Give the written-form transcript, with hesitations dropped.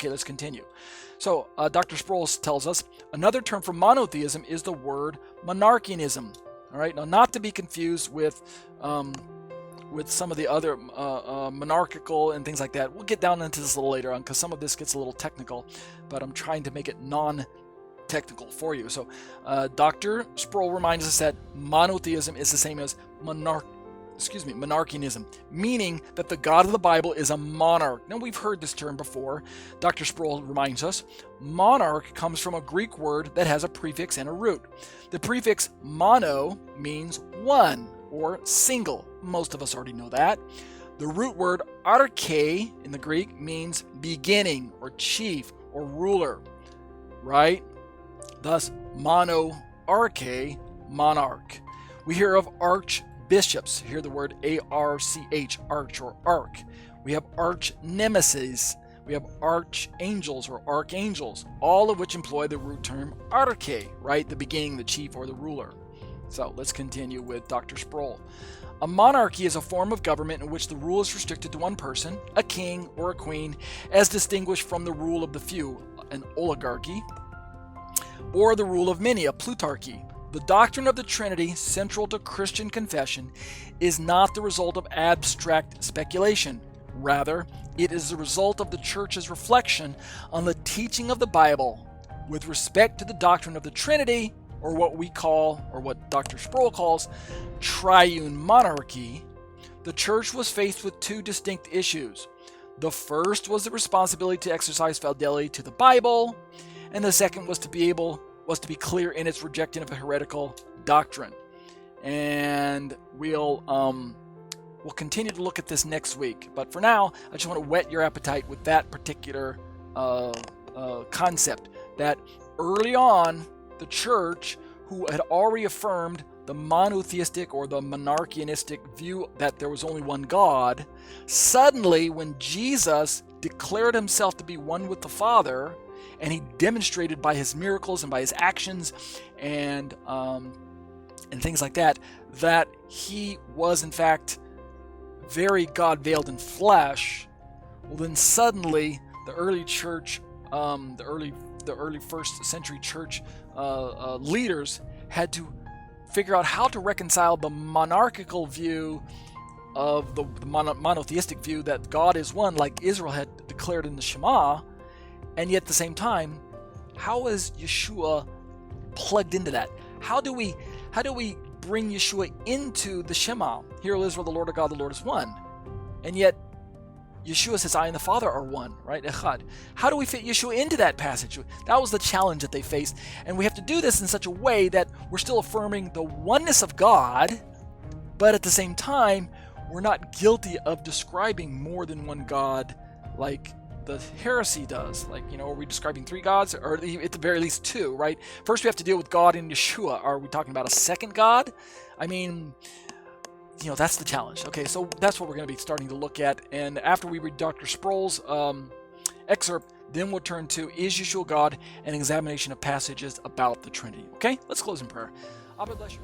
Okay, let's continue. So Dr. Sproul tells us another term for monotheism is the word monarchianism. All right, now not to be confused with some of the other monarchical and things like that. We'll get down into this a little later on because some of this gets a little technical, but I'm trying to make it non-technical for you. So Dr. Sproul reminds us that monotheism is the same as monarchianism, meaning that the God of the Bible is a monarch. Now, we've heard this term before. Dr. Sproul reminds us, monarch comes from a Greek word that has a prefix and a root. The prefix mono means one or single. Most of us already know that. The root word arche in the Greek means beginning or chief or ruler, right? Thus, monarche, monarch. We hear of archbishops. Hear the word arch, arch or arch. We have arch nemesis. We have archangels or archangels, all of which employ the root term arche, right? The beginning, the chief, or the ruler. So let's continue with Dr. Sproul. A monarchy is a form of government in which the rule is restricted to one person, a king or a queen, as distinguished from the rule of the few, an oligarchy, or the rule of many, a plutarchy. The doctrine of the Trinity, central to Christian confession, is not the result of abstract speculation. Rather, it is the result of the Church's reflection on the teaching of the Bible with respect to the doctrine of the Trinity, or what we call, or what Dr. Sproul calls, Triune Monarchy. The Church was faced with two distinct issues. The first was the responsibility to exercise fidelity to the Bible, and the second was to be clear in its rejection of a heretical doctrine. And we'll continue to look at this next week. But for now, I just want to whet your appetite with that particular concept, that early on, the Church, who had already affirmed the monotheistic or the monarchianistic view that there was only one God, suddenly when Jesus declared himself to be one with the Father, and he demonstrated by his miracles and by his actions and things like that, that he was in fact very God veiled in flesh, well then suddenly the early church, the early first century church leaders had to figure out how to reconcile the monarchical view of the monotheistic view that God is one, like Israel had declared in the Shema, and yet at the same time, how is Yeshua plugged into that? How do we bring Yeshua into the Shema? Hear, O Israel, the Lord our God, the Lord is one. And yet Yeshua says, I and the Father are one, right? Echad. How do we fit Yeshua into that passage? That was the challenge that they faced. And we have to do this in such a way that we're still affirming the oneness of God, but at the same time, we're not guilty of describing more than one God like the heresy does. Like, are we describing three gods? Or at the very least two, right? First, we have to deal with God and Yeshua. Are we talking about a second God? I mean, that's the challenge. Okay, so that's what we're going to be starting to look at. And after we read Dr. Sproul's excerpt, then we'll turn to Is Yeshua God? An examination of passages about the Trinity. Okay, let's close in prayer. Abba bless you.